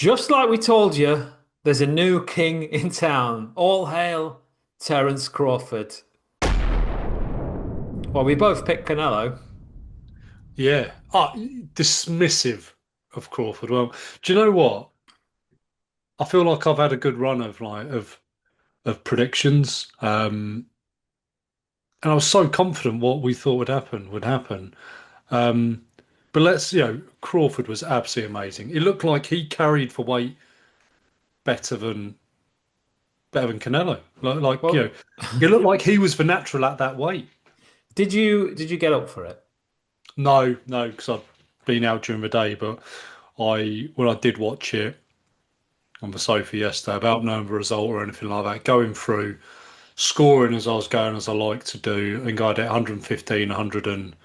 Just like we told you, there's a new king in town. All hail Terence Crawford. Well, we both picked Canelo. Yeah. Dismissive of Crawford. Well, do you know what? I feel like I've had a good run of predictions. And I was so confident what we thought would happen. Um, but Crawford was absolutely amazing. It looked like he carried for weight better than better than Canelo. Well, it looked like he was the natural at that weight. did you get up for it? No, because I've been out during the day, but I when I did watch it on the sofa yesterday about knowing the result or anything like that, going through scoring as I was going as I like to do and got it 115, 100 and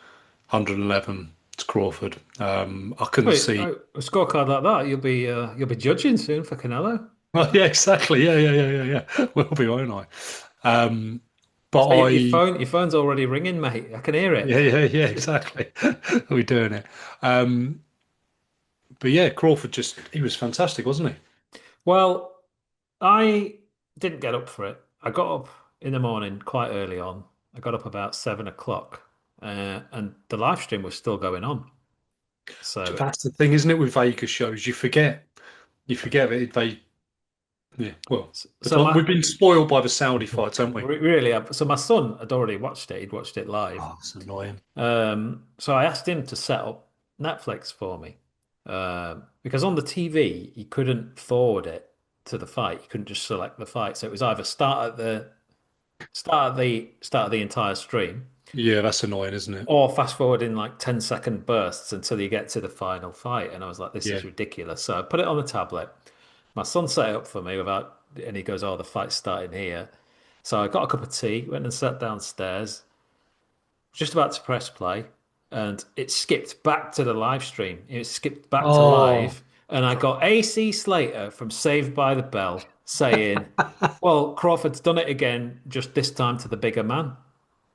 111 to Crawford. I couldn't Wait, see. a scorecard like that, you'll be judging soon for Canelo. Well, yeah, exactly. Yeah. Will be, won't I? Um, but So your I, phone's already ringing, mate. I can hear it. yeah, exactly. We're doing it. Um, but yeah, Crawford he was fantastic, wasn't he? Well, I didn't get up for it. I got up in the morning quite early on. I got up about 7 o'clock, and the live stream was still going on. So That's the thing, isn't it, with Vegas shows? You forget that yeah, well, So we've my been spoiled by the Saudi fights, haven't we? really, so my son had already watched it. He'd watched it live. Oh, that's annoying. So I asked him to set up Netflix for me because on the TV he couldn't forward it to the fight. He couldn't just select the fight. So it was either start at the entire stream Yeah, that's annoying, isn't it? or fast forward in like 10-second bursts until you get to the final fight. And I was like, this Yeah. is ridiculous. So I put it on the tablet. My son set it up for me and he goes, oh, the fight's starting here. So I got a cup of tea, went and sat downstairs, just about to press play, and it skipped back to the live stream. It skipped back to Oh, live, and I got AC Slater from Saved by the Bell saying, well, Crawford's done it again, just this time to the bigger man.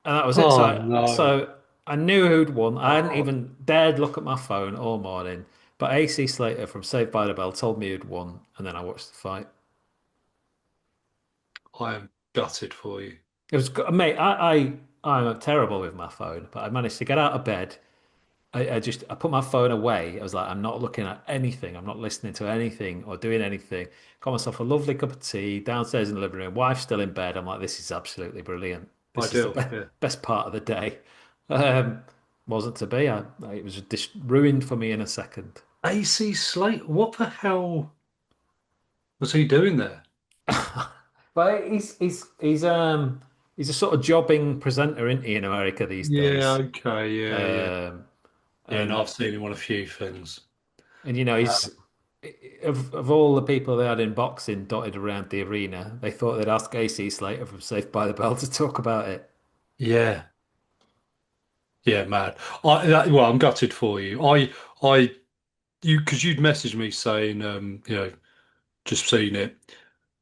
And that was it. So oh I, no. so I knew who'd won. I hadn't Oh, even dared look at my phone all morning. But AC Slater from Saved by the Bell told me who'd won, and then I watched the fight. I am gutted for you. It was, mate, I'm terrible with my phone, but I managed to get out of bed. I put my phone away. I was like, I'm not looking at anything. I'm not listening to anything or doing anything. Got myself a lovely cup of tea downstairs in the living room. Wife's still in bed. I'm like, this is absolutely brilliant. This is the Ideal, yeah. best part of the day. Um, wasn't to be. It was just ruined for me in a second. AC Slate, what the hell was he doing there? But he's a sort of jobbing presenter, isn't he, in America these Yeah, days? okay, yeah. Um, Yeah, no, and I've seen him on a few things. he's of all the people they had in boxing dotted around the arena, they thought they'd ask AC Slater from Saved by the Bell to talk about it. Yeah, yeah, mad. I'm gutted for you. Because you'd messaged me saying, just seen it,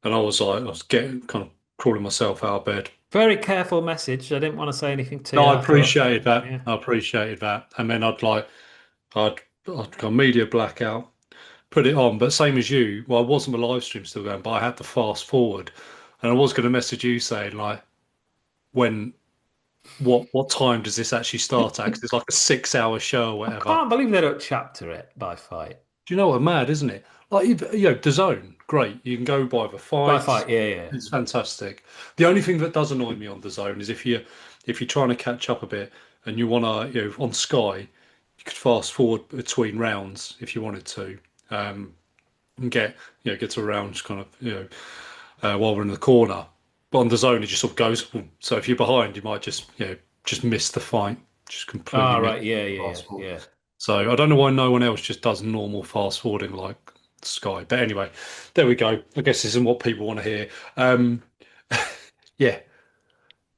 and I was getting kind of crawling myself out of bed. Very careful message. I didn't want to say anything to No, you. I I thought, appreciated that. yeah. I appreciated that. And then I'd go media blackout, put it on. But same as you, well, I wasn't the live stream still going, but I had to fast forward, and I was going to message you saying like, when, what time does this actually start at? 'Cause it's like a 6 hour show or I whatever. can't believe they don't chapter it by fight. Do you know what? Mad, isn't it? Like, the zone, great. You can go by the By fights. fight, yeah, yeah. It's fantastic. The only thing that does annoy me on the zone is if you're trying to catch up a bit and you wanna, on Sky, you could fast forward between rounds if you wanted to, and get to rounds kind of, while we're in the corner. But on the zone, it just sort of goes. Boom. So if you're behind, you might just miss the fight, just completely Ah, miss right, yeah, yeah, yeah, fast forward. yeah. So I don't know why no one else just does normal fast forwarding like Sky. But anyway, there we go. I guess this isn't what people want to hear. Um, yeah.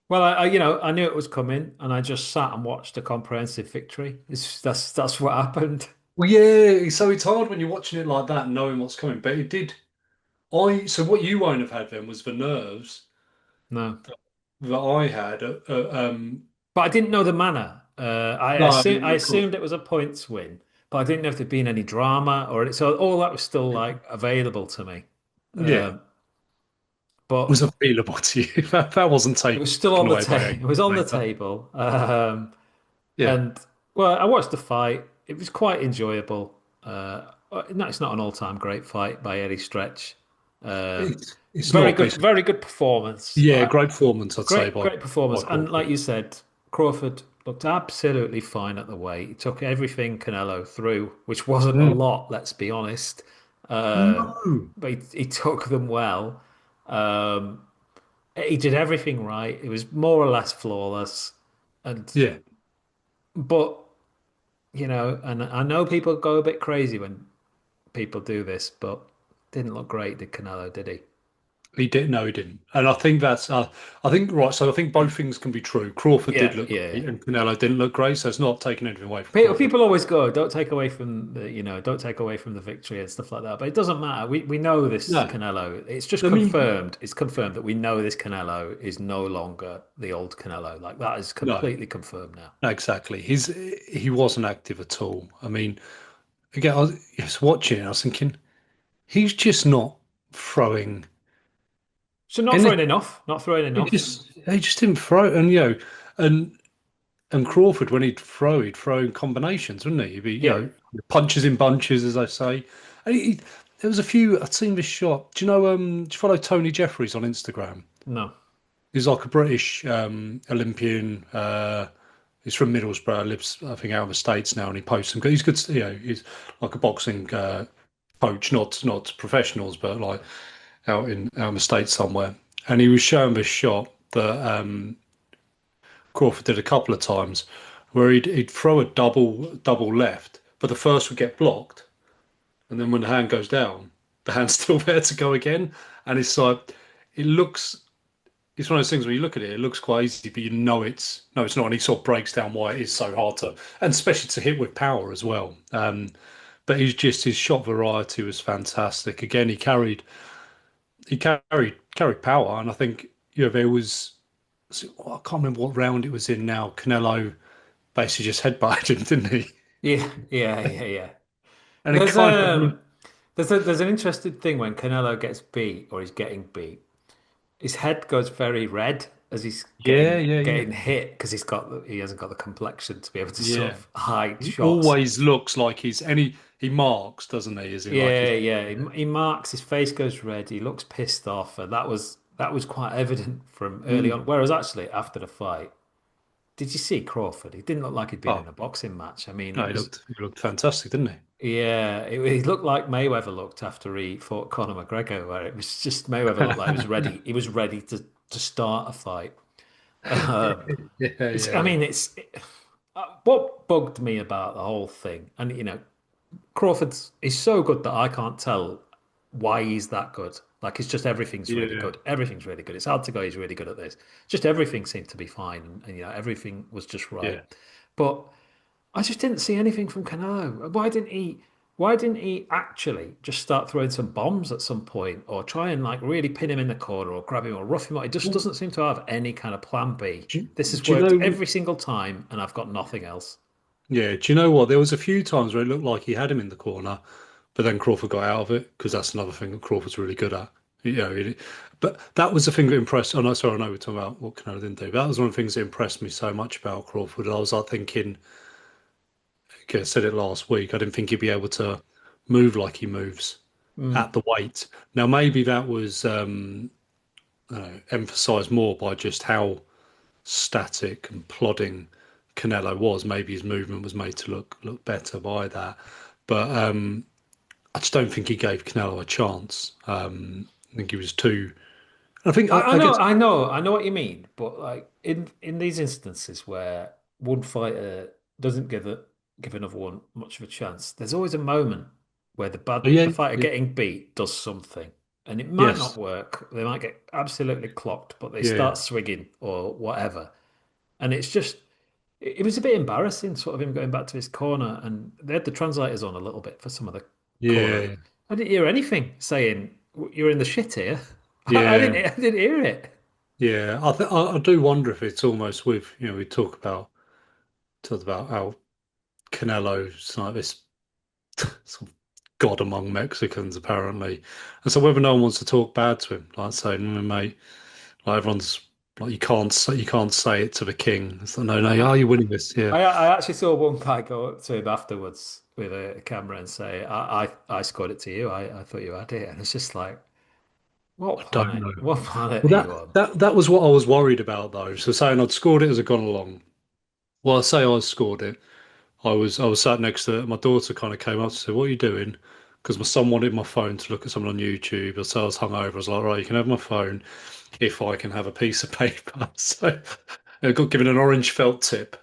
Well, I knew it was coming, and I just sat and watched a comprehensive victory. That's what happened. Well, yeah. So it's hard when you're watching it like that, and knowing what's coming. But it did. So what you won't have had then was the nerves No. that I had. But I didn't know the manner. I No, assumed I of course. assumed it was a points win, but I didn't know if there'd been any drama or so all that was still like available to me. Yeah, Um, but was available to you. That wasn't it was still taken on the away by ta a it was on the later. table. Yeah, And well, I watched the fight. It was quite enjoyable. No, it's not an all-time great fight by any stretch. Um, it's not basically. very good performance. Yeah, Like great performance, I'd say, great by performance. And like Crawford. you said, Crawford looked absolutely fine at the weight. He took everything Canelo threw, which wasn't a Mm. lot, let's be honest. No. But he took them well. Um, he did everything right. It was more or less flawless. And Yeah, but and I know people go a bit crazy when people do this, but didn't look great, did Canelo, did he? he didn't. No, he didn't. And I think that's. I think right. So I think both things can be true. Crawford did Yeah, look yeah, great, yeah. and Canelo didn't look great. So it's not taking anything away from People, Crawford. people always go, don't take away from don't take away from the victory and stuff like that. But it doesn't matter. We know this No, Canelo. It's just I mean, confirmed. It's confirmed that we know this Canelo is no longer the old Canelo. Like that is no, completely confirmed now. no, exactly. He wasn't active at all. I mean, again, I was watching it. I was thinking he's just not throwing So not throwing anything. enough, not throwing enough. He just didn't throw. And and and Crawford, when he'd throw in combinations, wouldn't he? He'd be, Yeah, punches in bunches, as I say. And there was a few. I'd seen this shot. Do you know? Do you follow Tony Jeffries on Instagram? no, He's like a British Olympian. He's from Middlesbrough, lives I think out of the States now, and he posts some. He's good. He's like a boxing coach, not professionals, but like out in the States somewhere. And he was showing this shot that Crawford did a couple of times, where he'd throw a double left, but the first would get blocked, and then when the hand goes down, the hand's still there to go again, and it's like it looks. It's one of those things where you look at it, it looks quite easy, but you know it's no, it's not, and he sort of breaks down why it is so hard to, and especially to hit with power as well. But his shot variety was fantastic. Again, he carried power, and I think there was I can't remember what round it was in now. Canelo basically just headbutted him, didn't he? yeah, yeah, yeah, yeah. And it There's kind of there's an interesting thing when Canelo gets beat or he's getting beat. His head goes very red as he's yeah, yeah, yeah, getting hit because he hasn't got the complexion to be able to sort yeah. of hide He shots. always looks like he marks, doesn't he? As in like Yeah, he's yeah. He marks, his face goes red, he looks pissed off, and that was quite evident from early mm. on. Whereas actually after the fight, did you see Crawford? He didn't look like he'd been in Oh a boxing match. I mean, no, it was he looked fantastic, didn't he? yeah, he looked like Mayweather looked after he fought Conor McGregor, where it was just Mayweather looked like he was ready. He was ready to start a fight. Um, Yeah, yeah, I yeah, mean, what bugged me about the whole thing, and Crawford's is so good that I can't tell why he's that good. Like it's just everything's really yeah, good. Everything's really good. It's hard to go. He's really good at this. Just everything seemed to be fine, and everything was just right. yeah. But I just didn't see anything from Canelo. Why didn't he actually just start throwing some bombs at some point, or try and like really pin him in the corner, or grab him, or rough him up? He just Well, doesn't seem to have any kind of plan B. do, This has do you worked know? every single time, and I've got nothing else. Yeah, do you know what? There was a few times where it looked like he had him in the corner, but then Crawford got out of it because that's another thing that Crawford's really good at. But that was the thing that impressed. Oh no, sorry, I know we're talking about what Canelo didn't do. But that was one of the things that impressed me so much about Crawford. I was like thinking, okay, I said it last week. I didn't think he'd be able to move like he moves Mm. at the weight. Now maybe that was emphasised more by just how static and plodding Canelo was. Maybe his movement was made to look better by that. But I just don't think he gave Canelo a chance. I think he was too. I think I I know, guess I know what you mean, but like in these instances where one fighter doesn't give another one much of a chance, there's always a moment where yeah, the fighter yeah, getting beat does something, and it might not yes, work. They might get absolutely clocked, but they yeah, start swinging or whatever, and it's just it was a bit embarrassing, sort of him going back to his corner, and they had the translators on a little bit for some of the corner. yeah, I didn't hear anything saying you're in the shit here. yeah, I didn't hear it. yeah. I do wonder if it's almost with we talk about how Canelo's like this. sort of god among Mexicans apparently. And so whether no one wants to talk bad to him, like saying, mate, like everyone's like you can't say it to the king. It's like, no, no, I, are you winning this? Yeah, I actually saw one guy go up to him afterwards with a camera and say, I scored it to you. I thought you had it. And it's just like, what I don't planet? know. What planet Well, are you on? that was what I was worried about though. So saying I'd scored it as I'd gone along. Well, I say I scored it. I was sat next to my daughter. Kind of came up and said, "What are you doing?" Because my son wanted my phone to look at something on YouTube. So I was hungover. I was like, "Right, you can have my phone if I can have a piece of paper." So I got given an orange felt tip,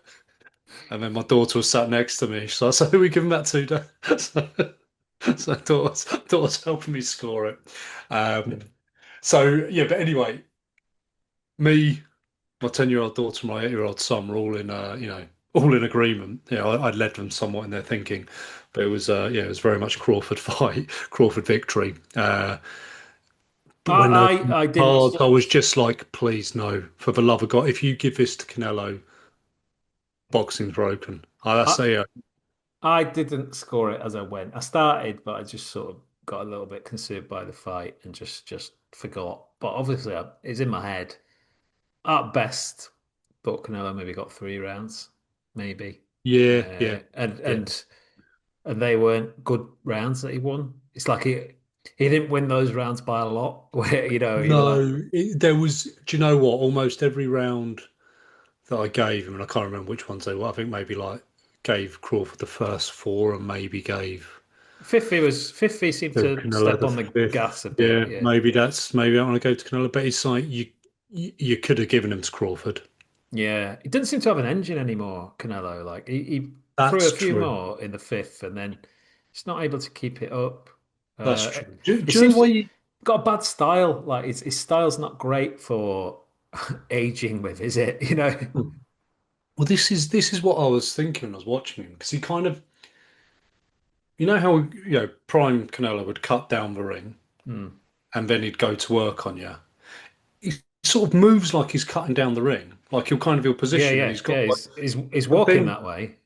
and then my daughter was sat next to me. She's like, "So who are we giving that to, Dad?" So daughter's helping me score it. Um, so yeah, but anyway, me, my 10-year-old daughter, and my 8-year-old son were all in, all in agreement. I led them somewhat in their thinking, but it was, yeah, it was very much Crawford fight, Crawford victory. But when there were I didn't cards, I was just like, please no, for the love of God, if you give this to Canelo, boxing's broken. I I, say, I didn't score it as I went. I started, but I just sort of got a little bit consumed by the fight and just forgot. But obviously, it's in my head. At best, thought Canelo maybe got 3 rounds, maybe. yeah, yeah, Uh, yeah. and they weren't good rounds that he won. It's like he didn't win those rounds by a lot. Where you're like No, there was. Do you know what? Almost every round that I gave him, and I can't remember which ones they were. I think maybe like gave Crawford the first four, and maybe gave fifth. He seemed gave to Canelo step the on the fifth. gas a bit. Yeah, Yeah, maybe I want to go to Canelo, but it's like you could have given him to Crawford. yeah. He didn't seem to have an engine anymore, Canelo. Like he threw a That's few true. more in the fifth, and then he's not able to keep it up. That's Uh, true. he Do you know seems why to you? got a bad style. Like his style's not great for aging with, is it? Well, this is what I was thinking when I was watching him because he kind of, how Prime Canelo would cut down the ring Hmm. and then he'd go to work on you. He sort of moves like he's cutting down the ring, like he'll Yeah, position and he's yeah, got yeah. like, He's but walking then that way.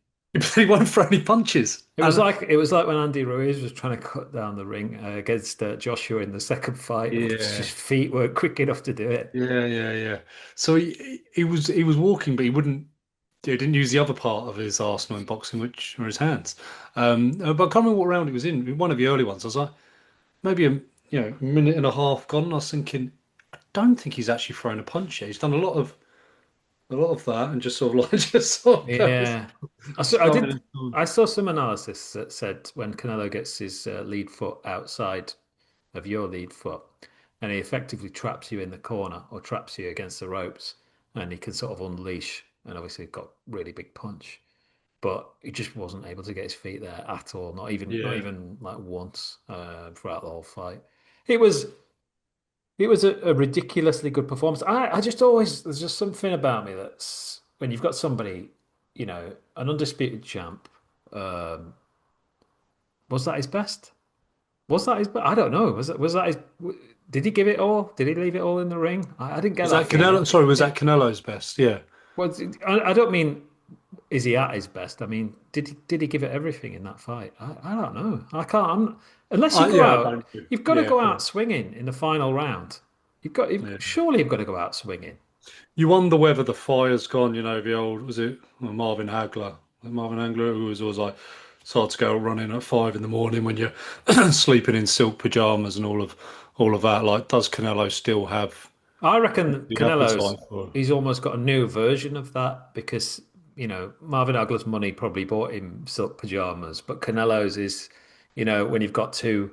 he won't throw any punches. And It was like when Andy Ruiz was trying to cut down the ring against Joshua in the second fight. His yeah, feet weren't quick enough to do it. yeah. So he was walking, but he didn't use the other part of his arsenal in boxing, which are his hands. But I can't remember what round he was in. One of the early ones. I was like, maybe a minute and a half gone. And I was thinking, I don't think he's actually thrown a punch yet. He's done a lot of that, and just sort of like just sort of Yeah, starting. I saw some analysis that said when Canelo gets his lead foot outside of your lead foot, and he effectively traps you in the corner or traps you against the ropes, and he can sort of unleash, and obviously got really big punch. But he just wasn't able to get his feet there at all. Not Yeah, even like once throughout the whole fight. It was a ridiculously good performance. I just always there's just something about me that's when you've got somebody, an undisputed champ. Um, was that his best? Was that his best? I don't know. Was that his? Did he give it all? Did he leave it all in the ring? I didn't get was that that feeling. Canelo? Sorry, was that Canelo's best? Yeah. I don't mean is he at his best? I mean, did he give it everything in that fight? I don't know. I can't. Unless you go Yeah, I out, don't. know. you've got to Yeah, go yeah, out swinging in the final round. yeah. Surely you've got to go out swinging. You wonder whether the fire's gone. The old was it Marvin Hagler? Marvin Hagler, who was always like, it's hard to go running at 5 in the morning when you're sleeping in silk pajamas and all of that. Like, does Canelo still have I reckon the Canelo's appetite for? he's almost got a new version of that because Marvin Hagler's money probably bought him silk pajamas, but Canelo's is when you've got two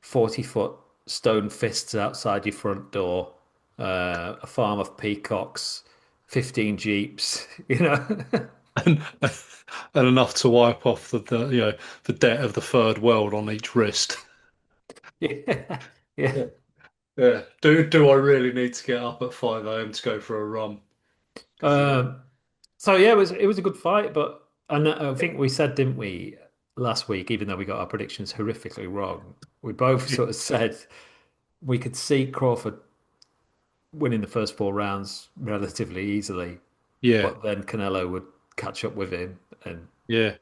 40-foot stone fists outside your front door, a farm of peacocks, 15 jeeps, and and enough to wipe off the debt of the third world on each wrist. Yeah, yeah. Yeah. Yeah. Do I really need to get up at 5 a.m. to go for a run? Because Um, so yeah, it was a good fight, but and I think we said, didn't we, last week, even though we got our predictions horrifically wrong, we both sort of said we could see Crawford winning the first 4 rounds relatively easily, yeah, but then Canelo would catch up with him and yeah.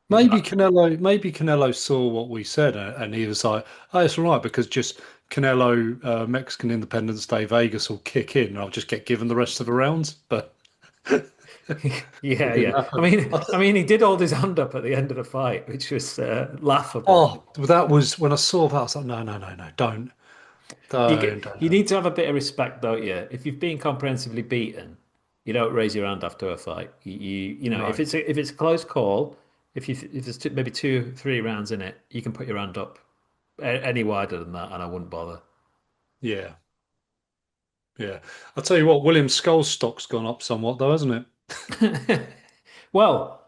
Maybe Canelo saw what we said, and he was like, "Oh, it's all right because just Canelo Mexican Independence Day Vegas will kick in, and I'll just get given the rest of the rounds." But Yeah, it didn't yeah. happen. I mean, he did hold his hand up at the end of the fight, which was laughable. Oh, that was when I saw that. I was like, "No, no, no, no! Don't." You need to have a bit of respect, don't you? If you've been comprehensively beaten, you don't raise your hand after a fight. You know, No, if it's a close call, if there's maybe two, three rounds in it, you can put your hand up any wider than that, and I wouldn't bother. yeah, yeah. I'll tell you what, William Skull's stock's gone up somewhat, though, hasn't it? Well,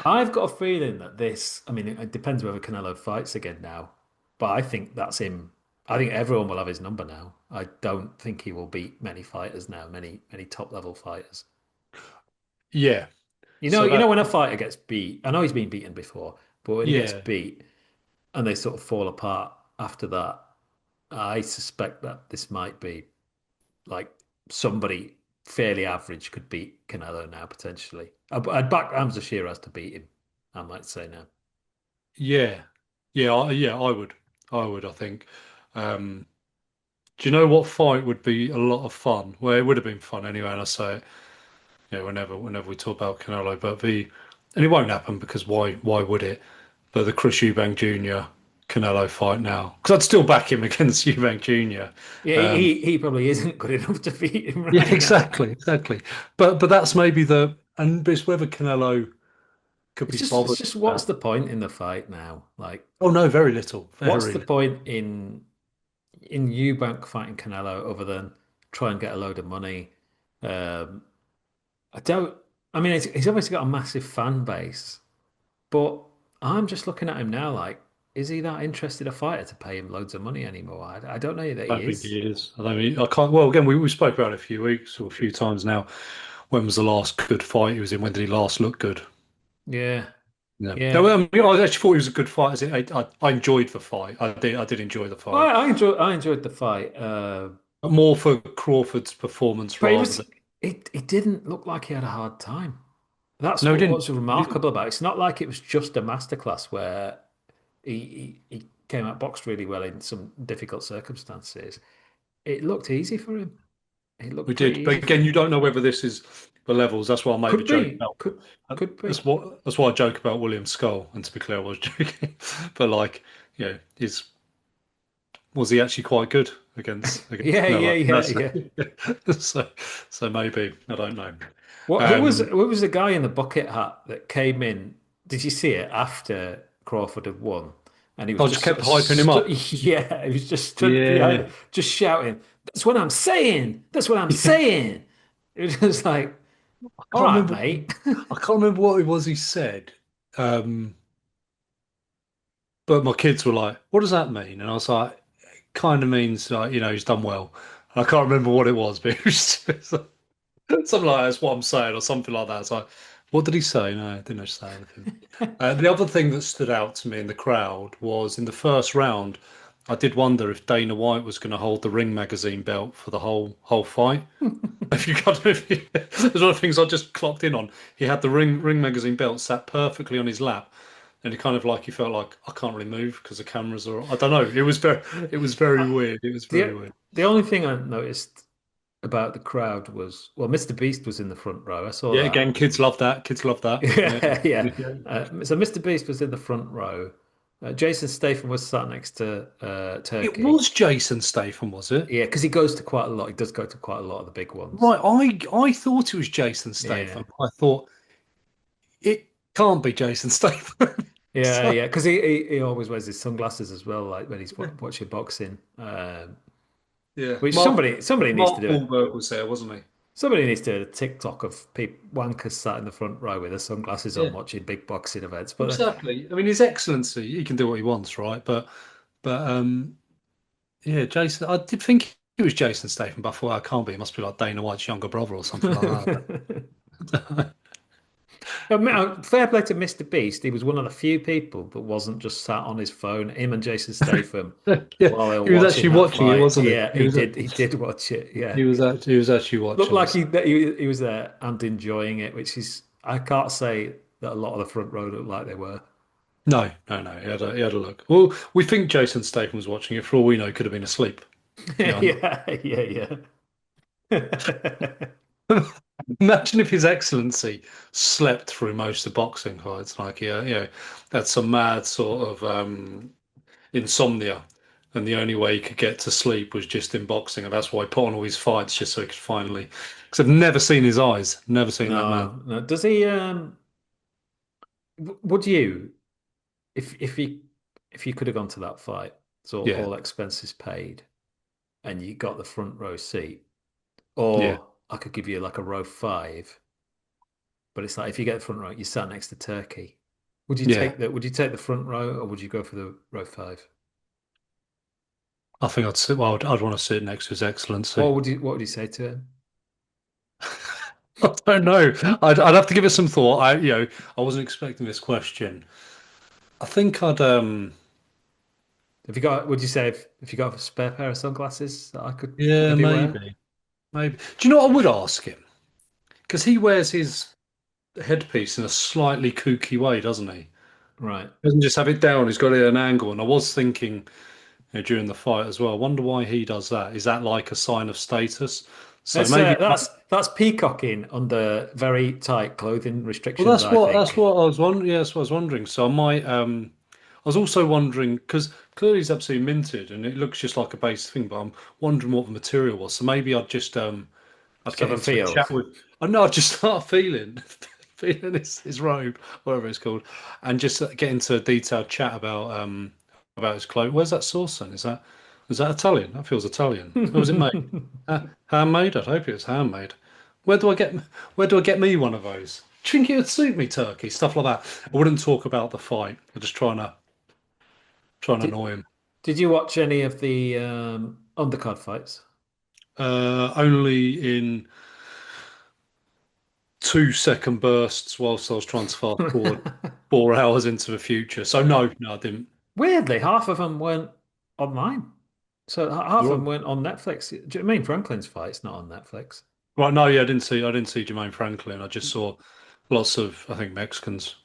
I've got a feeling that I mean, it depends whether Canelo fights again now, but I think that's him. I think everyone will have his number now. I don't think he will beat many fighters now, many top level fighters. Yeah. So You that, know when a fighter gets beat, I know he's been beaten before, but when he gets yeah, beat and they sort of fall apart after that, I suspect that this might be like somebody fairly average could beat Canelo now potentially. I'd back Hamza Sheeraz to beat him. I might say now. yeah, yeah. I think. Um, do you know what fight would be a lot of fun? Well, it would have been fun anyway, and I say it, whenever we talk about Canelo, and it won't happen because why would it? But the Chris Eubank Jr. Canelo fight now, because I'd still back him against Eubank Jr. Yeah, Um, he probably isn't good enough to beat him yeah, right now. exactly. But that's maybe and it's whether Canelo could be It's bothered just with what's that. the point in the fight now? Like, Oh no, very little, what's very the little. point in Eubank fighting Canelo other than try and get a load of money? Um, I don't. I mean, he's obviously got a massive fan base, but I'm just looking at him now like, is he that interested a fighter to pay him loads of money anymore? I don't know that I he don't think is. he is. I don't mean, I can't. Well, again, we spoke about it a few weeks or a few times now. When was the last good fight he was in? When did he last look good? Yeah, Yeah. No, yeah. I mean, I actually thought he was a good fight. I enjoyed the fight. I did enjoy the Well, fight. I enjoyed the fight. But more for Crawford's performance But rather than. it didn't look like he had a hard time. That's No, he didn't. what's He didn't. remarkable about it. It's not like it was just a masterclass where he came out boxed really well in some difficult circumstances. It looked easy for him. It We looked pretty did. But easy for again, him. you don't know whether this is the levels. That's why I made the Could joke be, about. could be. That's why I joke about William Skull. And to be clear, I was joking. But like, is was he actually quite good against Yeah, yeah, Canelo? yeah, That's yeah. so so maybe I don't know. What? Um, Who was the guy in the bucket hat that came in? Did you see it after Crawford had won? And he was I just just sort kept of hyping him stood. up. Yeah, he was just stood behind, Yeah, just shouting. That's what I'm saying. That's what I'm yeah. saying. It was just like, I all can't right, remember. mate. I can't remember what it was he said. Um, but my kids were like, "What does that mean?" And I was like, "It kind of means like he's done well." And I can't remember what it was, but it was just something like that's what I'm saying or something like that. It's like, what did he say? No, I didn't actually say anything. The other thing that stood out to me in the crowd was in the first round, I did wonder if Dana White was going to hold the Ring magazine belt for the whole fight. If you got, there's one of the things I just clocked in on. He had the Ring magazine belt sat perfectly on his lap, and he felt like I can't really move because the cameras are. I don't know. It was very Uh, weird. It was very the weird. the only thing I noticed about the crowd was, well, Mr. Beast was in the front row. I saw Yeah, that. again, kids love that. Kids love that. Yeah, Yeah, yeah. yeah. So Mr. Beast was in the front row. Jason Statham was sat next to It Turkey. was Jason Statham, was it? Yeah, because he goes to quite a lot. He does go to quite a lot of the big ones. Right, I thought it was Jason Yeah, Statham. I thought it can't be Jason Statham. yeah, So, yeah. Because he always wears his sunglasses as well, like when he's watching boxing. yeah, Which Mark somebody needs to Mark do it. Wahlberg was there, wasn't he? Somebody needs to do a TikTok of people wankers sat in the front row with their sunglasses on Yeah, watching big boxing events. But exactly. I mean, His Excellency, he can do what he wants, right? But yeah, Jason. I did think it was Jason Statham, but I thought it can't be. It must be like Dana White's younger brother or something like that. Fair play to Mr. Beast. He was one of the few people that wasn't just sat on his phone, him and Jason Statham, Yeah, while they were he was watching actually that watching it, fight. wasn't he? Yeah, he did. He did watch it. Yeah, He was actually looked watching like us. he was there and enjoying it, which is I can't say that a lot of the front row looked like they were. No, no, no. He had a look. Well, we think Jason Statham was watching it. For all we know, could have been asleep. Yeah. Yeah, yeah, yeah. Imagine if His Excellency slept through most of the boxing fights. Like, yeah, had some mad sort of insomnia, and the only way he could get to sleep was just in boxing, and that's why he put on all his fights just so he could finally. Because I've never seen his eyes, never seen that man. No, no. Does he? Would you, if you could have gone to that fight, so Yeah, all expenses paid, and you got the front row seat, yeah, or I could give you like a row five, but it's like if you get the front row, you sat next to Turkey. Would you yeah. take that? Would you take the front row, or would you go for the row five? I think I'd sit. Well, I'd want to sit next to His Excellency. What would you say to him? I don't know. I'd have to give it some thought. I wasn't expecting this question. I think I'd Would you say if you got a spare pair of sunglasses that I could yeah, maybe wear? maybe. Do you know what I would ask him? Because he wears his headpiece in a slightly kooky way, doesn't he? Right. He doesn't just have it down, he's got it at an angle. And I was thinking, during the fight as well, I wonder why he does that. Is that like a sign of status? So That's maybe, that's peacocking under very tight clothing well, restrictions, I that's think. what I was wondering. Yeah, that's what I was wondering. So I might, I was also wondering because clearly he's absolutely minted and it looks just like a base thing, but I'm wondering what the material was. So maybe I'd Just get have a into a feel. chat with. I know. I'd just start feeling his robe, whatever it's called, and just get into a detailed chat about his clothes. Where's that sauce then? Is that Italian? That feels Italian. Where was it made? Handmade. I hope it was handmade. Where do I get Where do I get me one of those? Do you think it would suit me, Turkey? Stuff like that. I wouldn't talk about the fight. I'm just trying to Did annoy him. Did you watch any of the undercard fights? Only in 2 second bursts whilst I was trying to fast forward 4 hours into the future. So no, no, I didn't. Weirdly, half of them weren't online. So half of them Right, weren't on Netflix. Do you mean Franklin's fight's not on Netflix? right, no, yeah, I didn't see Jermaine Franklin. I just saw lots of, I think, Mexicans.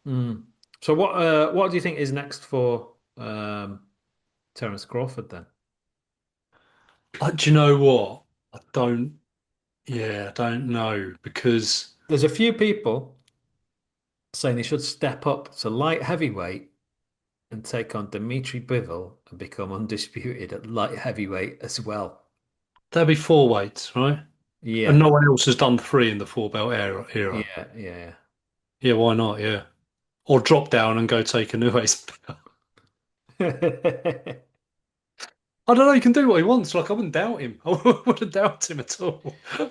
Mm. So what do you think is next for Terence Crawford then? Do you know what? I don't. Yeah, I don't know because There's a few people saying he should step up to light heavyweight and take on Dimitri Bivol and become undisputed at light heavyweight as well. there'll be four weights, right? And Yeah, no one else has done three in the four belt era. yeah, yeah. Yeah, why not? Yeah, or drop down and go take a new ace. I don't know. He can do what he wants. Like I wouldn't doubt him. I wouldn't doubt him at all.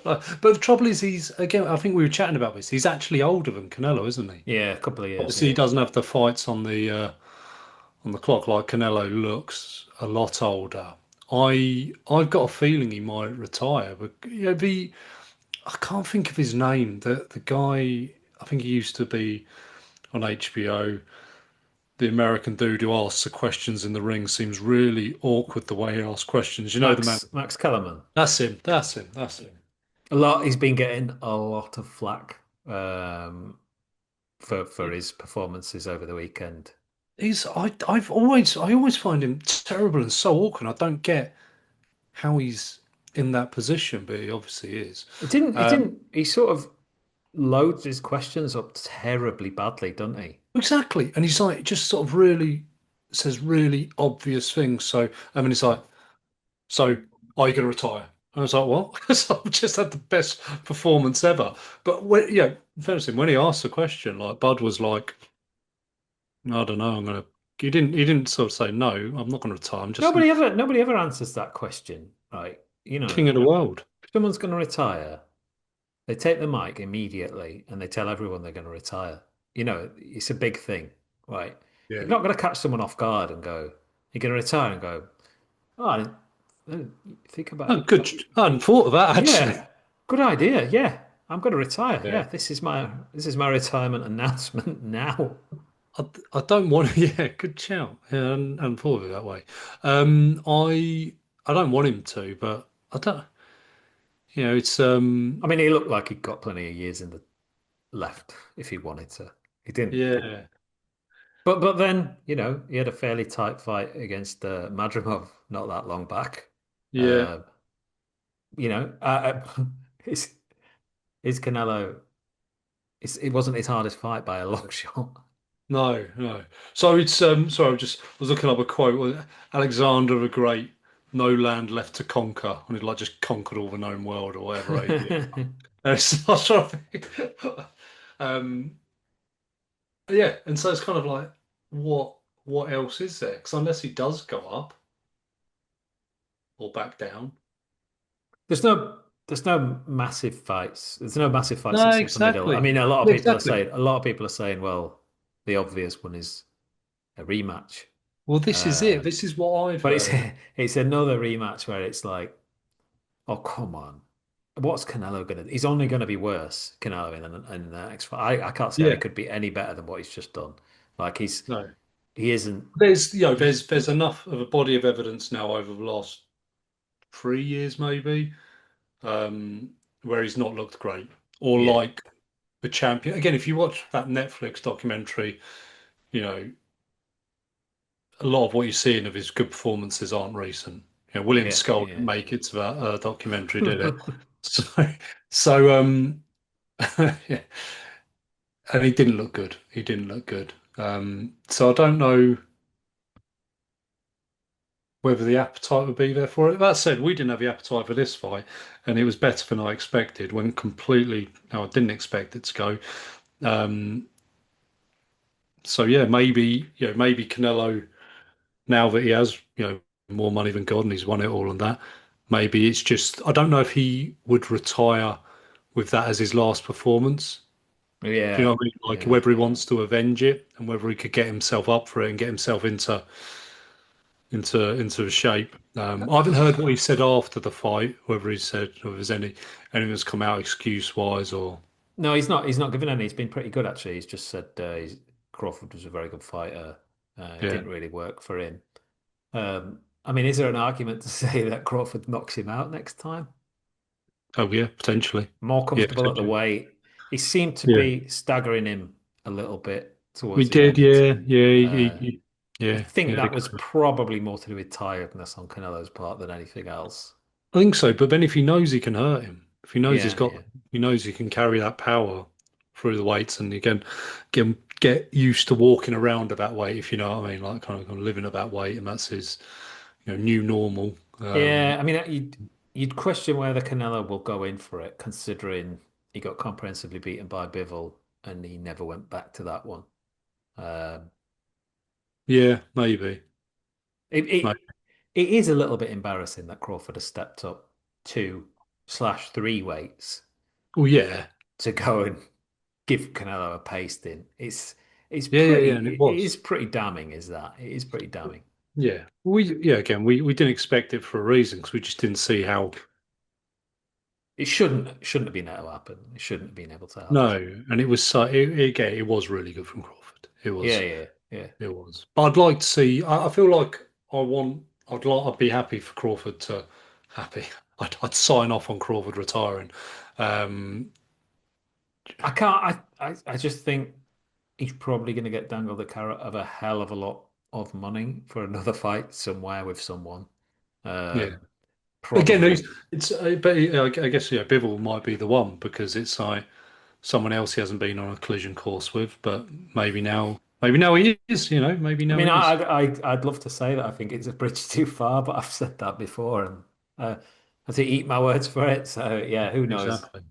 But the trouble is, he's again. I think we were chatting about this. He's actually older than Canelo, isn't he? Yeah, a couple of years, Obviously, he yeah. doesn't have the fights on the clock like Canelo looks a lot older. I've got a feeling he might retire, but the I can't think of his name. The guy I think he used to be on HBO. The American dude who asks the questions in the ring seems really awkward the way he asks questions. You know the man. Max Kellerman. That's him. That's him. That's him. He's been getting a lot of flack for his performances over the weekend. I always find him terrible and so awkward. I don't get how he's in that position, but he obviously is. Um, He sort of loads his questions up terribly badly, doesn't he? exactly, and he's like just sort of really says really obvious things. So I mean, it's like, so are you going to retire? I was like, what? So I've just had the best performance ever. But first thing when he asked the question, like Bud was like, I don't know, I'm gonna. He didn't sort of say no. I'm not going to retire. I'm just Nobody ever answers that question, right? king of the world. If someone's going to retire, they take the mic immediately and they tell everyone they're going to retire. It's a big thing, right? You're Yeah. not going to catch someone off guard and go, you're going to retire and go, oh, I didn't think about Oh, it. good. I hadn't thought of that actually. Yeah, good idea. Yeah, I'm going to retire. Yeah. Yeah, this is my retirement announcement now. I don't want. Yeah, good shout. Yeah, and thought of it that way. I don't want him to, but I don't. It's I mean, he looked like he'd got plenty of years in the left if he wanted to. He didn't. yeah. But then, he had a fairly tight fight against Madrimov not that long back. Yeah, Uh, his his Canelo, it wasn't his hardest fight by a long shot. no, no. So it's sorry, I was looking up a quote. Alexander the Great, no land left to conquer, and he like just conquered all the known world or whatever. Yeah. It's not sure. Um, yeah, and so it's kind of like, what what else is there? Because unless he does go up or back down. There's no massive fights. There's no massive fights No, that sit in the middle. I exactly. mean, Yeah, exactly. a lot of people are saying, well, the obvious one is a rematch. Well, this is it. Uh, This is what I've but it's heard. it's another rematch where it's like, oh come on, what's Canelo gonna? He's only gonna be worse, Canelo, in the next fight. I can't see how he Yeah, could be any better than what he's just done. Like no. he isn't. There's He's there's enough of a body of evidence now over the last 3 years maybe, um, where he's not looked great or yeah like the champion. Again, if you watch that Netflix documentary, you know, a lot of what you're seeing of his good performances aren't recent. William yeah Skull didn't yeah. make it to that documentary, did it? So, so yeah, and he didn't look good. He didn't look good. So I don't know whether the appetite would be there for it. That said, we didn't have the appetite for this fight, and it was better than I expected. When completely, no, I didn't expect it to go. Um, so yeah, maybe Canelo, now that he has, more money than God and he's won it all and that, maybe it's just I don't know if he would retire with that as his last performance. Do you know Yeah, what I mean? Like yeah. whether he wants to avenge it and whether he could get himself up for it and get himself into a shape. I haven't heard what he said after the fight, whether he said if there's anything that's come out excuse wise or No, he's not. He's not given any. He's been pretty good actually. He's just said Crawford was a very good fighter. It yeah. didn't really work for him. I mean, is there an argument to say that Crawford knocks him out next time? Oh yeah, potentially. More Yeah, comfortable at the potentially. weight. He seemed to Yeah. be staggering him a little bit We towards the did, end. yeah, yeah, Uh, I yeah, think yeah. that was probably more to do with tiredness on Canelo's part than anything else. I think so, but then if he knows he can hurt him, if Yeah, yeah. he knows he can carry that power through the weights, and he can get used to walking around at that weight, if you know what I mean, like kind of living at that weight, and that's his, new normal. Yeah, I mean, you'd question whether Canelo will go in for it, considering he got comprehensively beaten by Bivol and he never went back to that one. Um, Yeah, maybe. it, Maybe. it it is a little bit embarrassing that Crawford has stepped up 2/3 weights Well, yeah, to go and give Canelo a pasting. It's yeah, yeah, pretty yeah, and it it was. is pretty damning, is that? It is pretty damning. Yeah, again, we didn't expect it for a reason because we just didn't see how. It shouldn't have been able to happen. It shouldn't have been able to happen. No, and it was so again, it was really good from Crawford. It Yeah, was. yeah, yeah. It was. But I'd like to see. I feel like I'd be happy for Crawford to happy. I'd sign off on Crawford retiring. Um, I can't. I just think he's probably going to get dangled the carrot of a hell of a lot of money for another fight somewhere with someone. yeah. Um, Again, probably. but I guess Bivol might be the one because it's like someone else he hasn't been on a collision course with. But maybe now he is. Maybe I now mean, he is. I'd love to say that I think it's a bridge too far, but I've said that before, and I have to eat my words for it. So yeah, who knows? Exactly.